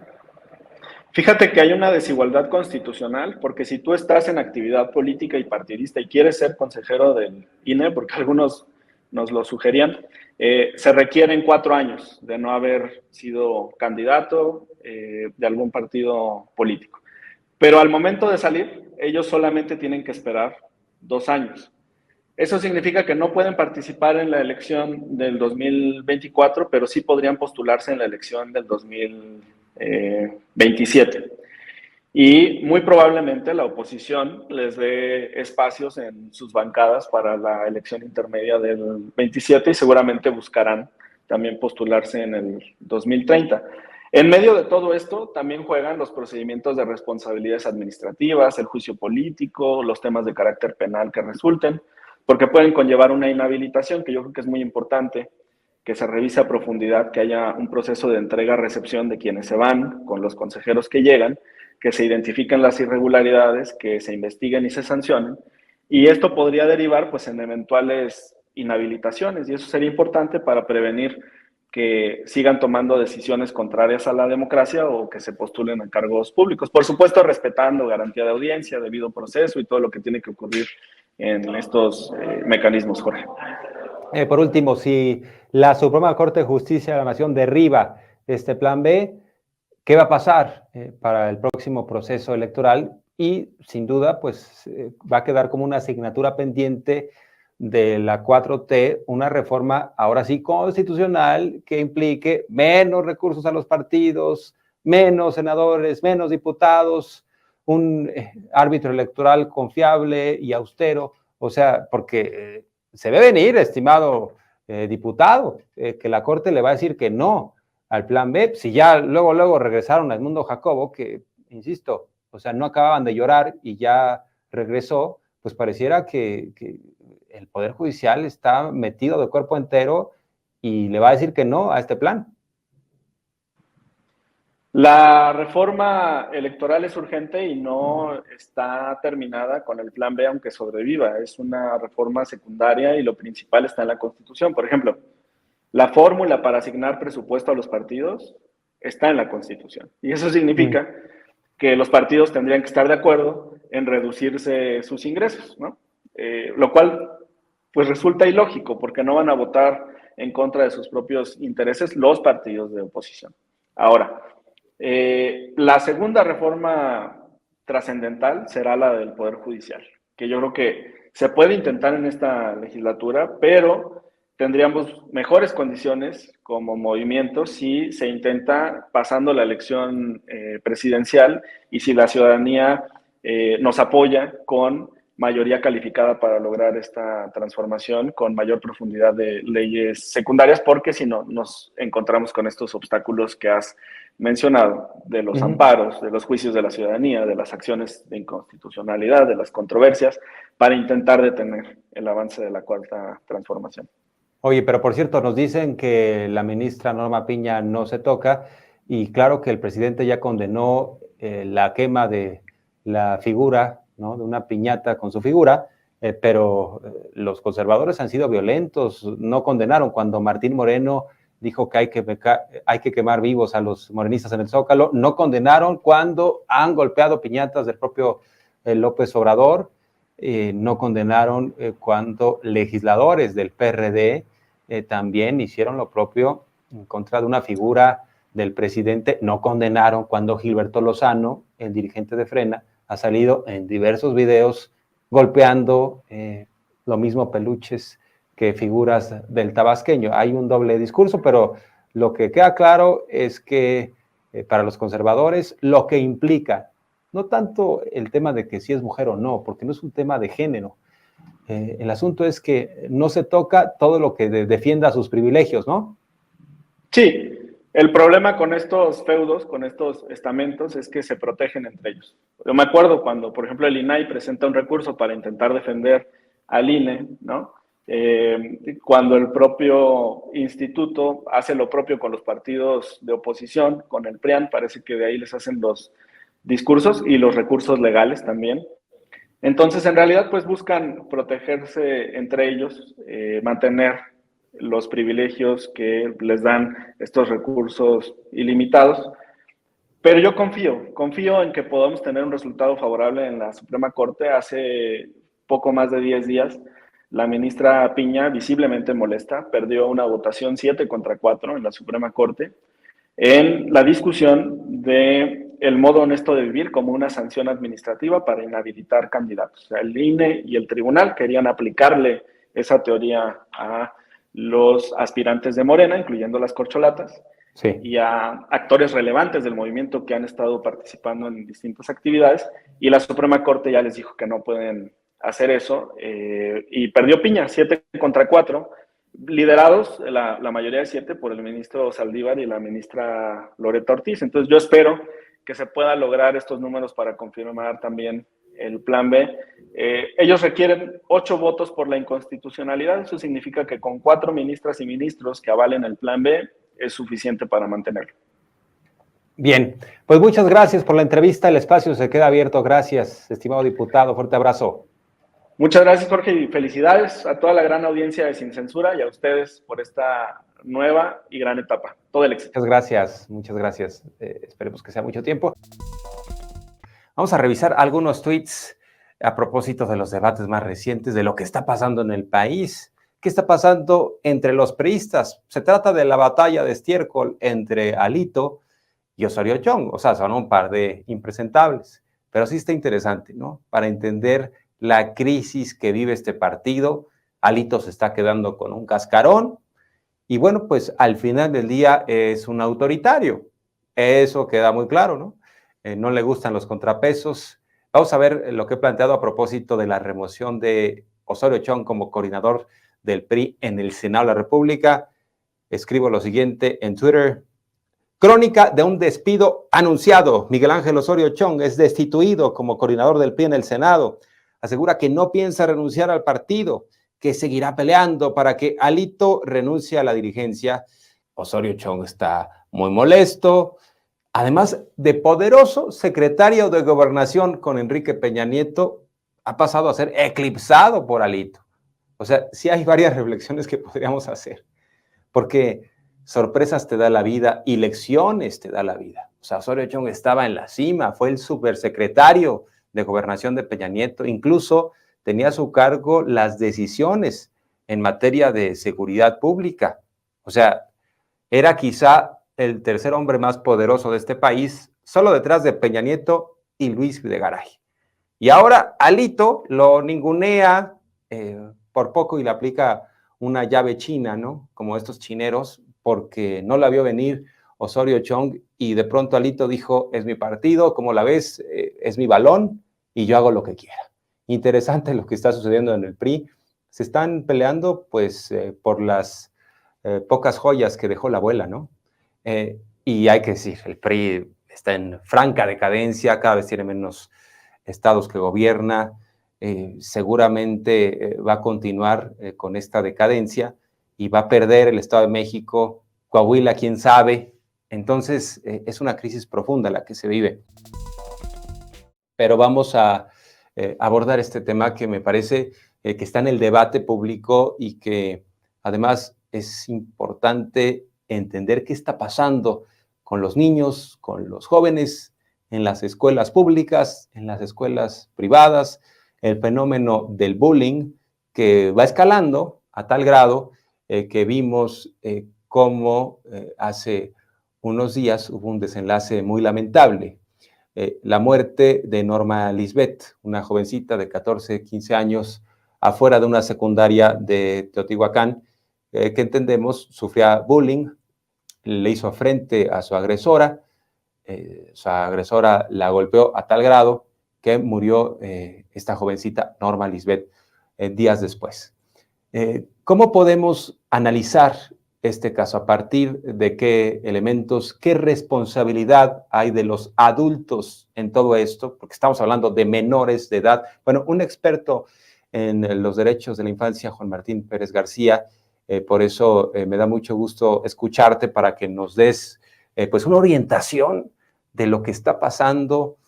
Fíjate que hay una desigualdad constitucional, porque si tú estás en actividad política y partidista y quieres ser consejero del INE, porque algunos nos lo sugerían, se requieren 4 años de no haber sido candidato de algún partido político. Pero al momento de salir, ellos solamente tienen que esperar 2 años. Eso significa que no pueden participar en la elección del 2024, pero sí podrían postularse en la elección del 2027. Y muy probablemente la oposición les dé espacios en sus bancadas para la elección intermedia del 27 y seguramente buscarán también postularse en el 2030. En medio de todo esto también juegan los procedimientos de responsabilidades administrativas, el juicio político, los temas de carácter penal que resulten, porque pueden conllevar una inhabilitación, que yo creo que es muy importante que se revise a profundidad, que haya un proceso de entrega-recepción de quienes se van con los consejeros que llegan, que se identifiquen las irregularidades, que se investiguen y se sancionen, y esto podría derivar pues en eventuales inhabilitaciones, y eso sería importante para prevenir que sigan tomando decisiones contrarias a la democracia o que se postulen a cargos públicos. Por supuesto, respetando garantía de audiencia, debido proceso y todo lo que tiene que ocurrir en estos mecanismos, Jorge. Por último, si la Suprema Corte de Justicia de la Nación derriba este plan B, ¿qué va a pasar para el próximo proceso electoral? Y sin duda, pues va a quedar como una asignatura pendiente de la 4T, una reforma ahora sí constitucional que implique menos recursos a los partidos, menos senadores, menos diputados, un árbitro electoral confiable y austero, o sea, porque se ve venir, estimado diputado, que la Corte le va a decir que no al plan B, si ya luego regresaron a Edmundo Jacobo, que, insisto, o sea, no acababan de llorar y ya regresó, pues pareciera que el Poder Judicial está metido de cuerpo entero y le va a decir que no a este plan. La reforma electoral es urgente y no está terminada con el plan B, aunque sobreviva. Es una reforma secundaria y lo principal está en la Constitución. Por ejemplo, la fórmula para asignar presupuesto a los partidos está en la Constitución. Y eso significa que los partidos tendrían que estar de acuerdo en reducirse sus ingresos, ¿no? Lo cual pues resulta ilógico, porque no van a votar en contra de sus propios intereses los partidos de oposición. Ahora, la segunda reforma trascendental será la del Poder Judicial, que yo creo que se puede intentar en esta legislatura, pero tendríamos mejores condiciones como movimiento si se intenta pasando la elección presidencial y si la ciudadanía nos apoya con mayoría calificada para lograr esta transformación con mayor profundidad de leyes secundarias, porque si no nos encontramos con estos obstáculos que has mencionado, de los amparos, de los juicios de la ciudadanía, de las acciones de inconstitucionalidad, de las controversias, para intentar detener el avance de la cuarta transformación. Oye, pero por cierto, nos dicen que la ministra Norma Piña no se toca, y claro que el presidente ya condenó la quema de la figura, ¿no?, de una piñata con su figura, pero los conservadores han sido violentos, no condenaron cuando Martín Moreno dijo que hay que quemar vivos a los morenistas en el Zócalo, no condenaron cuando han golpeado piñatas del propio López Obrador, no condenaron cuando legisladores del PRD también hicieron lo propio en contra de una figura del presidente, no condenaron cuando Gilberto Lozano, el dirigente de Frena, ha salido en diversos videos golpeando lo mismo peluches que figuras del tabasqueño. Hay un doble discurso, pero lo que queda claro es que para los conservadores lo que implica, no tanto el tema de que si es mujer o no, porque no es un tema de género, el asunto es que no se toca todo lo que defienda sus privilegios, ¿no? Sí, el problema con estos feudos, con estos estamentos, es que se protegen entre ellos. Yo me acuerdo cuando, por ejemplo, el INAI presenta un recurso para intentar defender al INE, ¿no? Cuando el propio instituto hace lo propio con los partidos de oposición, con el PRIAN, parece que de ahí les hacen los discursos y los recursos legales también. Entonces, en realidad, pues buscan protegerse entre ellos, mantener los privilegios que les dan estos recursos ilimitados. Pero yo confío en que podamos tener un resultado favorable en la Suprema Corte. Hace poco más de 10 días, la ministra Piña, visiblemente molesta, perdió una votación 7-4 en la Suprema Corte en la discusión de el modo honesto de vivir como una sanción administrativa para inhabilitar candidatos. O sea, el INE y el tribunal querían aplicarle esa teoría a los aspirantes de Morena, incluyendo las corcholatas, sí, y a actores relevantes del movimiento que han estado participando en distintas actividades, y la Suprema Corte ya les dijo que no pueden hacer eso, y perdió Piña, 7-4, liderados, la mayoría de 7, por el ministro Saldívar y la ministra Loretta Ortiz. Entonces yo espero que se pueda lograr estos números para confirmar también el plan B. Ellos requieren 8 votos por la inconstitucionalidad. Eso significa que con 4 ministras y ministros que avalen el plan B es suficiente para mantenerlo. Bien, pues muchas gracias por la entrevista. El espacio se queda abierto. Gracias, estimado diputado. Fuerte abrazo. Muchas gracias, Jorge, y felicidades a toda la gran audiencia de Sin Censura y a ustedes por esta nueva y gran etapa. Todo el éxito. Muchas gracias, muchas gracias. Esperemos que sea mucho tiempo. Vamos a revisar algunos tweets a propósito de los debates más recientes, de lo que está pasando en el país. ¿Qué está pasando entre los priistas? Se trata de la batalla de estiércol entre Alito y Osorio Chong. O sea, son un par de impresentables. Pero sí está interesante, ¿no? Para entender la crisis que vive este partido, Alito se está quedando con un cascarón y bueno, pues al final del día es un autoritario. Eso queda muy claro, ¿no? No le gustan los contrapesos. Vamos a ver lo que he planteado a propósito de la remoción de Osorio Chong como coordinador del PRI en el Senado de la República. Escribo lo siguiente en Twitter. Crónica de un despido anunciado. Miguel Ángel Osorio Chong es destituido como coordinador del PRI en el Senado. Asegura que no piensa renunciar al partido, que seguirá peleando para que Alito renuncie a la dirigencia. Osorio Chong está muy molesto. Además de poderoso secretario de Gobernación con Enrique Peña Nieto, ha pasado a ser eclipsado por Alito. O sea, sí hay varias reflexiones que podríamos hacer, porque sorpresas te da la vida y lecciones te da la vida. O sea, Osorio Chong estaba en la cima, fue el supersecretario de Gobernación de Peña Nieto, incluso tenía a su cargo las decisiones en materia de seguridad pública. O sea, era quizá el tercer hombre más poderoso de este país, solo detrás de Peña Nieto y Luis Videgaray. Y ahora Alito lo ningunea por poco y le aplica una llave china, ¿no? Como estos chineros, porque no la vio venir Osorio Chong y de pronto Alito dijo, es mi partido, como la ves, es mi balón y yo hago lo que quiera. Interesante lo que está sucediendo en el PRI. Se están peleando pues por las pocas joyas que dejó la abuela, ¿no? Y hay que decir, el PRI está en franca decadencia, cada vez tiene menos estados que gobierna, seguramente va a continuar con esta decadencia y va a perder el Estado de México, Coahuila, quién sabe. Entonces, es una crisis profunda la que se vive. Pero vamos a abordar este tema que me parece que está en el debate público y que además es importante entender qué está pasando con los niños, con los jóvenes, en las escuelas públicas, en las escuelas privadas, el fenómeno del bullying que va escalando a tal grado que vimos cómo hace unos días hubo un desenlace muy lamentable. La muerte de Norma Lisbeth, una jovencita de 14, 15 años, afuera de una secundaria de Teotihuacán, que entendemos sufría bullying, le hizo frente a su agresora la golpeó a tal grado que murió esta jovencita Norma Lisbeth días después. ¿Cómo podemos analizar este caso? ¿A partir de qué elementos, qué responsabilidad hay de los adultos en todo esto? Porque estamos hablando de menores de edad. Bueno, un experto en los derechos de la infancia, Juan Martín Pérez García, por eso me da mucho gusto escucharte para que nos des pues una orientación de lo que está pasando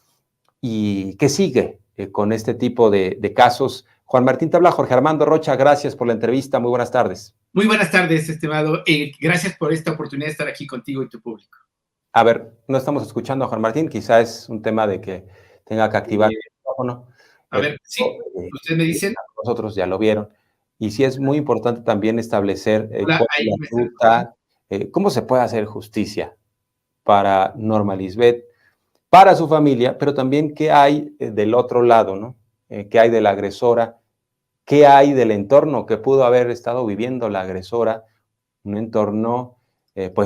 y qué sigue con este tipo de casos. Juan Martín, te habla Jorge Armando Rocha, gracias por la entrevista, muy buenas tardes. Muy buenas tardes, estimado. Gracias por esta oportunidad de estar aquí contigo y tu público. A ver, no estamos escuchando a Juan Martín, quizá es un tema de que tenga que activar el micrófono. A ver, sí, ustedes me dicen. Nosotros ya lo vieron. Y sí es muy importante también establecer cómo se puede hacer justicia para Norma Lisbeth, para su familia, pero también qué hay del otro lado, ¿no? ¿Qué hay de la agresora? ¿Qué hay del entorno que pudo haber estado viviendo la agresora? Un entorno,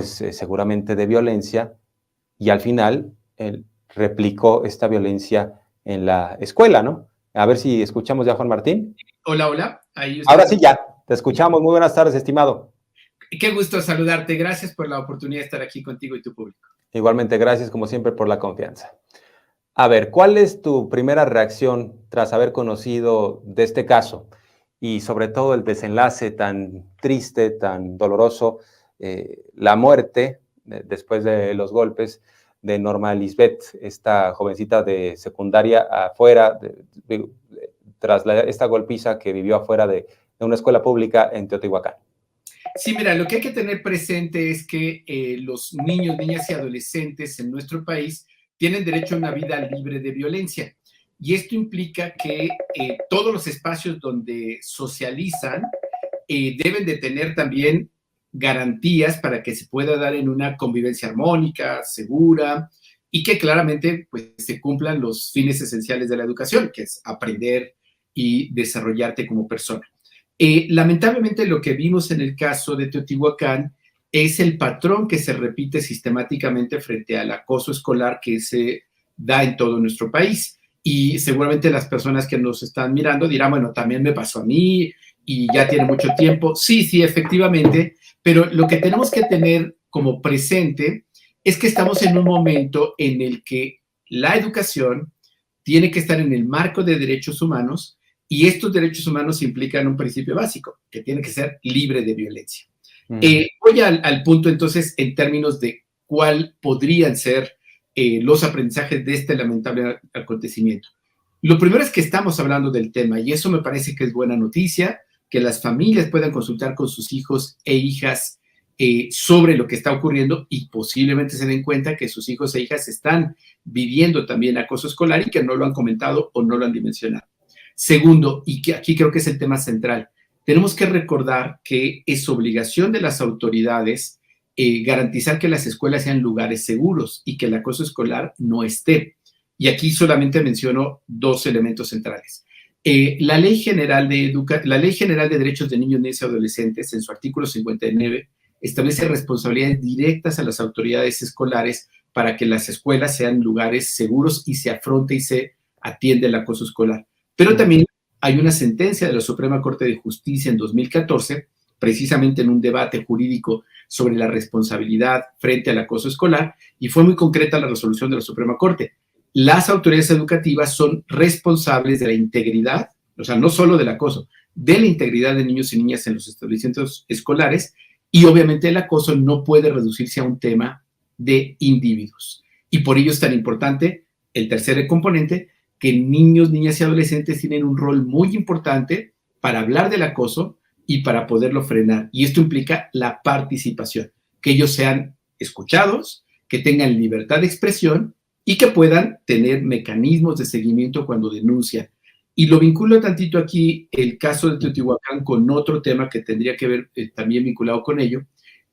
seguramente de violencia, y al final replicó esta violencia en la escuela, ¿no? A ver si escuchamos ya a Juan Martín. Hola, hola. Ahora sí ya, te escuchamos. Muy buenas tardes, estimado. Qué gusto saludarte. Gracias por la oportunidad de estar aquí contigo y tu público. Igualmente, gracias como siempre por la confianza. A ver, ¿cuál es tu primera reacción tras haber conocido de este caso? Y sobre todo el desenlace tan triste, tan doloroso, la muerte, después de los golpes, de Norma Lisbeth, esta jovencita de secundaria afuera, tras esta golpiza que vivió afuera de una escuela pública en Teotihuacán. Sí, mira, lo que hay que tener presente es que los niños, niñas y adolescentes en nuestro país tienen derecho a una vida libre de violencia. Y esto implica que todos los espacios donde socializan deben de tener también garantías para que se pueda dar en una convivencia armónica, segura, y que claramente pues, se cumplan los fines esenciales de la educación, que es aprender y desarrollarte como persona. Lamentablemente lo que vimos en el caso de Teotihuacán es el patrón que se repite sistemáticamente frente al acoso escolar que se da en todo nuestro país. Y seguramente las personas que nos están mirando dirán, bueno, también me pasó a mí y ya tiene mucho tiempo. Sí, sí, efectivamente, pero lo que tenemos que tener como presente es que estamos en un momento en el que la educación tiene que estar en el marco de derechos humanos y estos derechos humanos implican un principio básico, que tiene que ser libre de violencia. Voy al punto entonces en términos de cuál podrían ser los aprendizajes de este lamentable acontecimiento. Lo primero es que estamos hablando del tema y eso me parece que es buena noticia, que las familias puedan consultar con sus hijos e hijas sobre lo que está ocurriendo y posiblemente se den cuenta que sus hijos e hijas están viviendo también acoso escolar y que no lo han comentado o no lo han dimensionado. Segundo, y que aquí creo que es el tema central, tenemos que recordar que es obligación de las autoridades garantizar que las escuelas sean lugares seguros y que el acoso escolar no esté. Y aquí solamente menciono dos elementos centrales. La Ley General de Derechos de Niños, Niñas y Adolescentes, en su artículo 59, establece responsabilidades directas a las autoridades escolares para que las escuelas sean lugares seguros y se afronte y se atiende el acoso escolar. Pero también hay una sentencia de la Suprema Corte de Justicia en 2014, precisamente en un debate jurídico sobre la responsabilidad frente al acoso escolar, y fue muy concreta la resolución de la Suprema Corte. Las autoridades educativas son responsables de la integridad, o sea, no solo del acoso, de la integridad de niños y niñas en los establecimientos escolares, y obviamente el acoso no puede reducirse a un tema de individuos. Y por ello es tan importante el tercer componente, que niños, niñas y adolescentes tienen un rol muy importante para hablar del acoso y para poderlo frenar. Y esto implica la participación, que ellos sean escuchados, que tengan libertad de expresión y que puedan tener mecanismos de seguimiento cuando denuncian. Y lo vinculo tantito aquí, el caso de Teotihuacán, con otro tema que tendría que ver también vinculado con ello,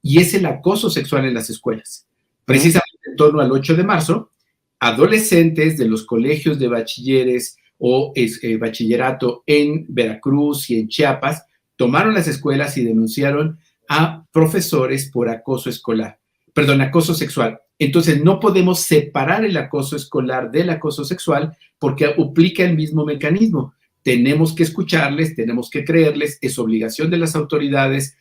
y es el acoso sexual en las escuelas. Precisamente en torno al 8 de marzo, adolescentes de los colegios de bachilleres o bachillerato en Veracruz y en Chiapas tomaron las escuelas y denunciaron a profesores por acoso sexual. Entonces, no podemos separar el acoso escolar del acoso sexual porque aplica el mismo mecanismo. Tenemos que escucharles, tenemos que creerles, es obligación de las autoridades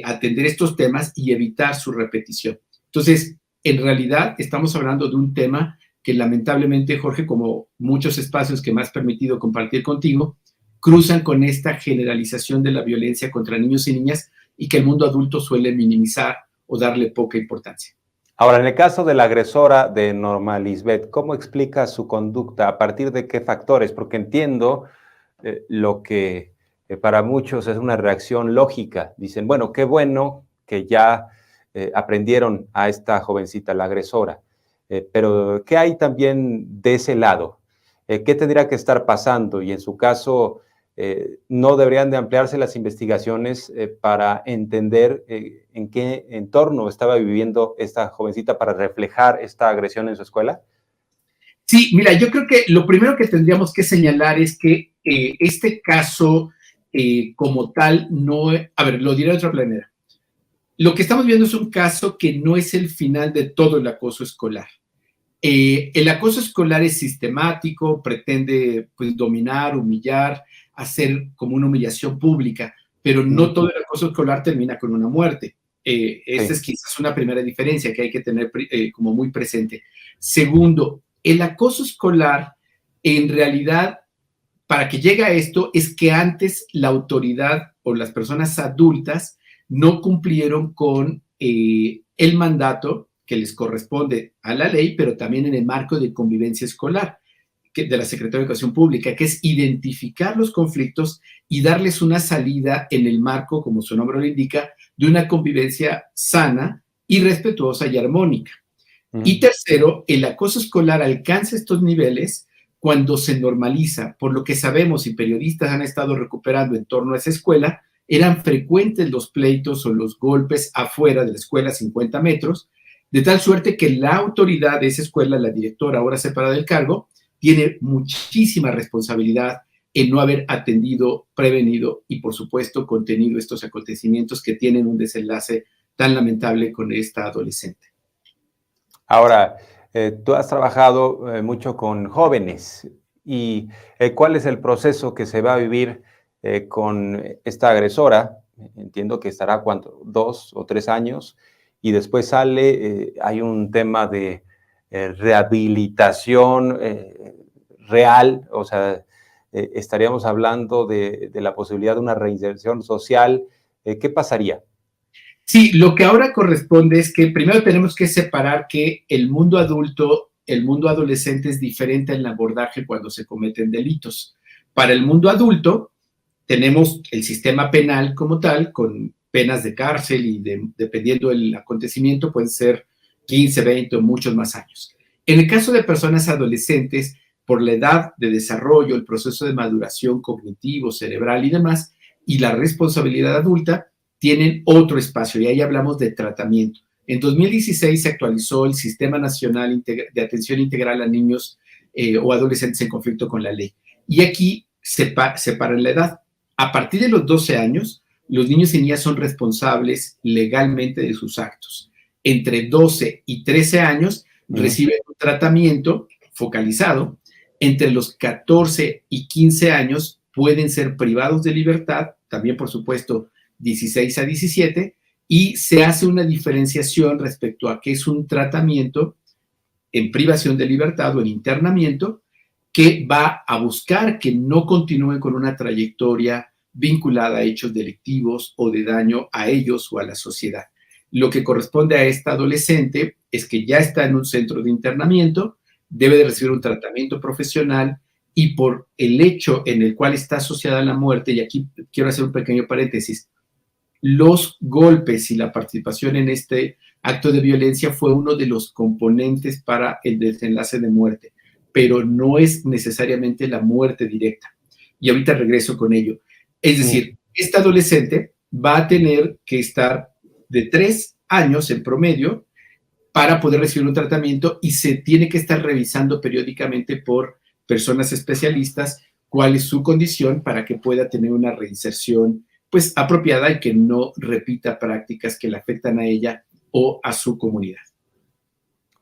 atender estos temas y evitar su repetición. Entonces, en realidad, estamos hablando de un tema que lamentablemente, Jorge, como muchos espacios que me has permitido compartir contigo, cruzan con esta generalización de la violencia contra niños y niñas y que el mundo adulto suele minimizar o darle poca importancia. Ahora, en el caso de la agresora de Norma Lisbeth, ¿cómo explica su conducta? ¿A partir de qué factores? Porque entiendo lo que para muchos es una reacción lógica. Dicen, bueno, qué bueno que ya aprendieron a esta jovencita, la agresora. Pero, ¿qué hay también de ese lado? ¿Qué tendría que estar pasando? Y en su caso, ¿no deberían de ampliarse las investigaciones para entender en qué entorno estaba viviendo esta jovencita para reflejar esta agresión en su escuela? Sí, mira, yo creo que lo primero que tendríamos que señalar es que este caso como tal no... A ver, lo diré de otra manera. Lo que estamos viendo es un caso que no es el final de todo el acoso escolar. El acoso escolar es sistemático, pretende pues, dominar, humillar, hacer como una humillación pública, pero no todo el acoso escolar termina con una muerte. Esta es quizás una primera diferencia que hay que tener como muy presente. Segundo, el acoso escolar, en realidad, para que llegue a esto, es que antes la autoridad o las personas adultas no cumplieron con el mandato que les corresponde a la ley, pero también en el marco de convivencia escolar de la Secretaría de Educación Pública, que es identificar los conflictos y darles una salida en el marco, como su nombre lo indica, de una convivencia sana y respetuosa y armónica. Y tercero, el acoso escolar alcanza estos niveles cuando se normaliza, por lo que sabemos y periodistas han estado recuperando en torno a esa escuela, eran frecuentes los pleitos o los golpes afuera de la escuela a 50 metros, de tal suerte que la autoridad de esa escuela, la directora ahora separada del cargo, tiene muchísima responsabilidad en no haber atendido, prevenido y, por supuesto, contenido estos acontecimientos que tienen un desenlace tan lamentable con esta adolescente. Ahora, tú has trabajado mucho con jóvenes y ¿cuál es el proceso que se va a vivir con esta agresora? Entiendo que estará, ¿cuánto? 2 o 3 años y después sale, hay un tema de rehabilitación real, o sea, estaríamos hablando de la posibilidad de una reinserción social. ¿Qué pasaría? Sí, lo que ahora corresponde es que primero tenemos que separar que el mundo adulto, el mundo adolescente es diferente en el abordaje cuando se cometen delitos. Para el mundo adulto tenemos el sistema penal como tal, con penas de cárcel y dependiendo del acontecimiento pueden ser 15, 20 o muchos más años. En el caso de personas adolescentes, por la edad de desarrollo, el proceso de maduración cognitivo, cerebral y demás, y la responsabilidad adulta, tienen otro espacio, y ahí hablamos de tratamiento. En 2016 se actualizó el Sistema Nacional de Atención Integral a Niños o adolescentes en conflicto con la ley. Y aquí separan la edad. A partir de los 12 años, los niños y niñas son responsables legalmente de sus actos. Entre 12 y 13 años reciben un tratamiento focalizado. Entre los 14 y 15 años pueden ser privados de libertad, también por supuesto 16 a 17, y se hace una diferenciación respecto a qué es un tratamiento en privación de libertad o en internamiento que va a buscar que no continúen con una trayectoria vinculada a hechos delictivos o de daño a ellos o a la sociedad. Lo que corresponde a esta adolescente es que ya está en un centro de internamiento, debe de recibir un tratamiento profesional y por el hecho en el cual está asociada la muerte, y aquí quiero hacer un pequeño paréntesis, los golpes y la participación en este acto de violencia fue uno de los componentes para el desenlace de muerte, pero no es necesariamente la muerte directa. Y ahorita regreso con ello. Es decir, esta adolescente va a tener que estar de 3 años en promedio para poder recibir un tratamiento y se tiene que estar revisando periódicamente por personas especialistas cuál es su condición para que pueda tener una reinserción pues apropiada y que no repita prácticas que le afectan a ella o a su comunidad.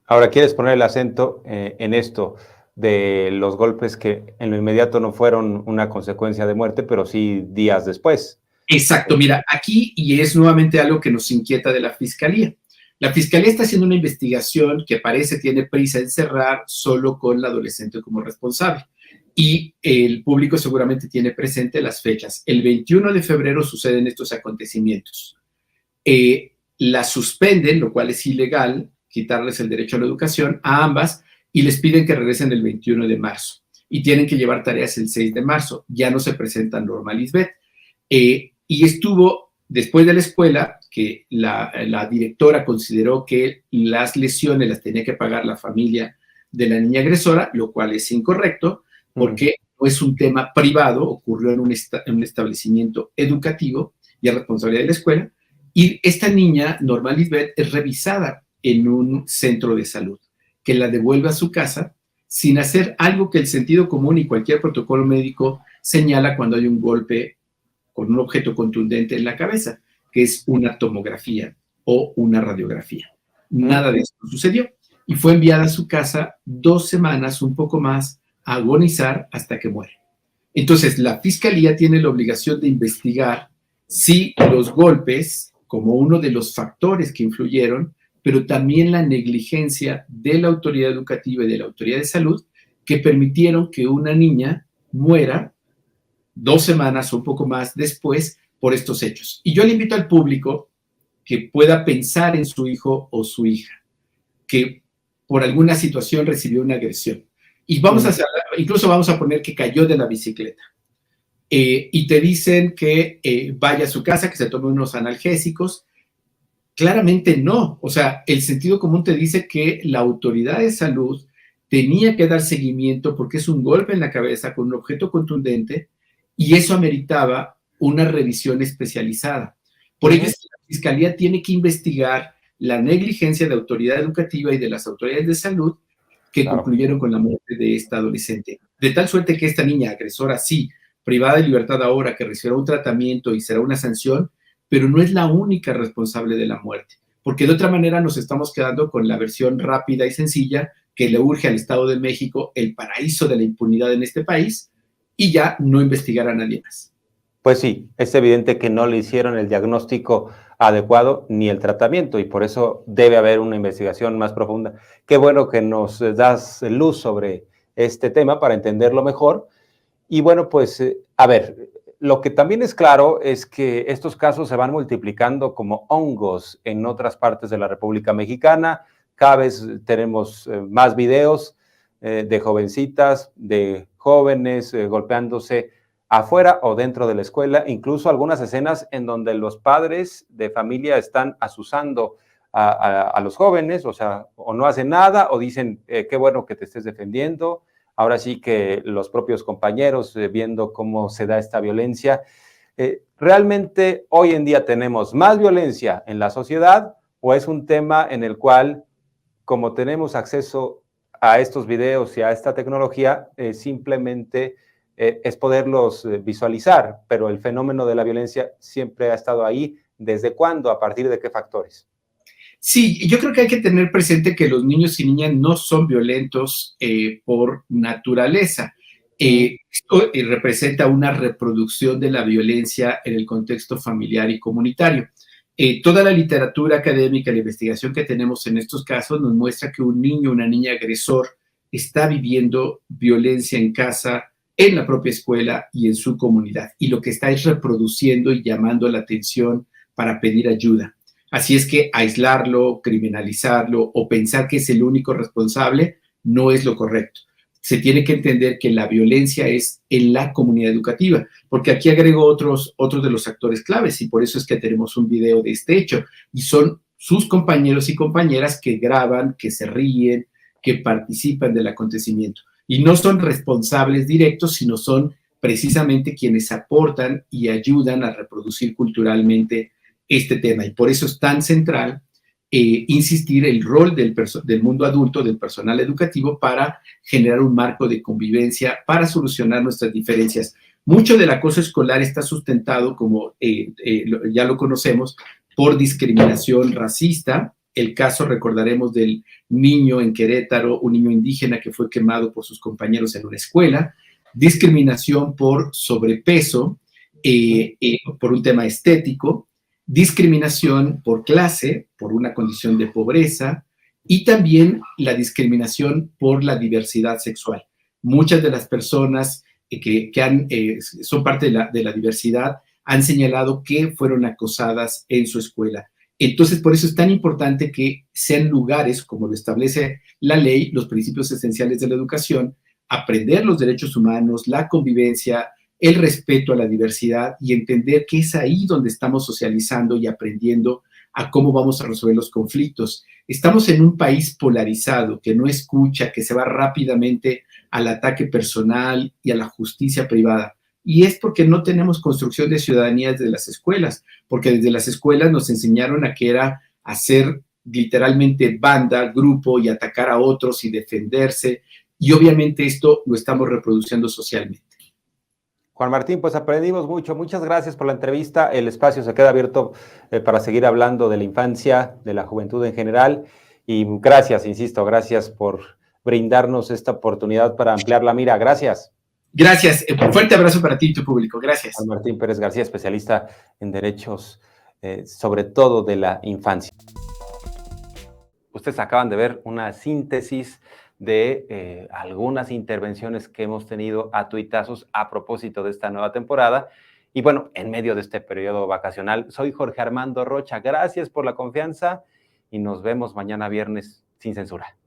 Ahora, ¿quieres poner el acento en esto de los golpes que en lo inmediato no fueron una consecuencia de muerte, pero sí días después? Exacto, mira, aquí, y es nuevamente algo que nos inquieta de la Fiscalía. La Fiscalía está haciendo una investigación que parece tiene prisa en cerrar solo con la adolescente como responsable. Y el público seguramente tiene presente las fechas. El 21 de febrero suceden estos acontecimientos. La suspenden, lo cual es ilegal, quitarles el derecho a la educación a ambas, y les piden que regresen el 21 de marzo. Y tienen que llevar tareas el 6 de marzo. Ya no se presenta Norma Lisbeth. Y estuvo después de la escuela, que la directora consideró que las lesiones las tenía que pagar la familia de la niña agresora, lo cual es incorrecto, porque no es un tema privado, ocurrió en un establecimiento educativo y es responsabilidad de la escuela. Y esta niña, Norma Lisbeth, es revisada en un centro de salud, que la devuelve a su casa sin hacer algo que el sentido común y cualquier protocolo médico señala cuando hay un golpe con un objeto contundente en la cabeza, que es una tomografía o una radiografía. Nada de esto sucedió y fue enviada a su casa 2 semanas, un poco más, a agonizar hasta que muere. Entonces, la Fiscalía tiene la obligación de investigar si los golpes, como uno de los factores que influyeron, pero también la negligencia de la autoridad educativa y de la autoridad de salud, que permitieron que una niña muera 2 semanas o un poco más después por estos hechos. Y yo le invito al público que pueda pensar en su hijo o su hija, que por alguna situación recibió una agresión. Y vamos a hacer, incluso vamos a poner que cayó de la bicicleta. Y te dicen que vaya a su casa, que se tome unos analgésicos. Claramente no. O sea, el sentido común te dice que la autoridad de salud tenía que dar seguimiento porque es un golpe en la cabeza con un objeto contundente y eso ameritaba una revisión especializada. Por ello, la Fiscalía tiene que investigar la negligencia de autoridad educativa y de las autoridades de salud que concluyeron con la muerte de esta adolescente. De tal suerte que esta niña agresora, sí, privada de libertad ahora, que recibirá un tratamiento y será una sanción, pero no es la única responsable de la muerte, porque de otra manera nos estamos quedando con la versión rápida y sencilla que le urge al Estado de México, el paraíso de la impunidad en este país, y ya no investigar a nadie más. Pues sí, es evidente que no le hicieron el diagnóstico adecuado ni el tratamiento y por eso debe haber una investigación más profunda. Qué bueno que nos das luz sobre este tema para entenderlo mejor. Y bueno, pues, a ver, lo que también es claro es que estos casos se van multiplicando como hongos en otras partes de la República Mexicana. Cada vez tenemos más videos de jovencitas, de jóvenes golpeándose afuera o dentro de la escuela, incluso algunas escenas en donde los padres de familia están asusando a los jóvenes, o sea, o no hacen nada o dicen, qué bueno que te estés defendiendo. Ahora sí que los propios compañeros viendo cómo se da esta violencia. ¿Realmente hoy en día tenemos más violencia en la sociedad o es un tema en el cual, como tenemos acceso a estos videos y a esta tecnología simplemente es poderlos visualizar, pero el fenómeno de la violencia siempre ha estado ahí. ¿Desde cuándo? ¿A partir de qué factores? Sí, yo creo que hay que tener presente que los niños y niñas no son violentos por naturaleza. Esto representa una reproducción de la violencia en el contexto familiar y comunitario. Toda la literatura académica, la investigación que tenemos en estos casos nos muestra que un niño o una niña agresor está viviendo violencia en casa, en la propia escuela y en su comunidad. Y lo que está es reproduciendo y llamando la atención para pedir ayuda. Así es que aislarlo, criminalizarlo o pensar que es el único responsable no es lo correcto. Se tiene que entender que la violencia es en la comunidad educativa, porque aquí agrego otros de los actores claves y por eso es que tenemos un video de este hecho y son sus compañeros y compañeras que graban, que se ríen, que participan del acontecimiento y no son responsables directos, sino son precisamente quienes aportan y ayudan a reproducir culturalmente este tema y por eso es tan central insistir el rol del mundo adulto, del personal educativo para generar un marco de convivencia, para solucionar nuestras diferencias. Mucho del acoso escolar está sustentado, como ya lo conocemos, por discriminación racista. El caso, recordaremos, del niño en Querétaro, un niño indígena que fue quemado por sus compañeros en una escuela, discriminación por sobrepeso, por un tema estético, discriminación por clase, por una condición de pobreza, y también la discriminación por la diversidad sexual. Muchas de las personas son parte de la diversidad han señalado que fueron acosadas en su escuela. Entonces, por eso es tan importante que sean lugares, como lo establece la ley, los principios esenciales de la educación, aprender los derechos humanos, la convivencia, el respeto a la diversidad y entender que es ahí donde estamos socializando y aprendiendo a cómo vamos a resolver los conflictos. Estamos en un país polarizado, que no escucha, que se va rápidamente al ataque personal y a la justicia privada. Y es porque no tenemos construcción de ciudadanía desde las escuelas, porque desde las escuelas nos enseñaron a que era hacer literalmente banda, grupo y atacar a otros y defenderse. Y obviamente esto lo estamos reproduciendo socialmente. Juan Martín, pues aprendimos mucho. Muchas gracias por la entrevista. El espacio se queda abierto para seguir hablando de la infancia, de la juventud en general. Y gracias, insisto, gracias por brindarnos esta oportunidad para ampliar la mira. Gracias. Gracias. Un fuerte abrazo para ti y tu público. Gracias. Juan Martín Pérez García, especialista en derechos, sobre todo de la infancia. Ustedes acaban de ver una síntesis de algunas intervenciones que hemos tenido a tuitazos a propósito de esta nueva temporada. Y bueno, en medio de este periodo vacacional, soy Jorge Armando Rocha. Gracias por la confianza y nos vemos mañana viernes sin censura.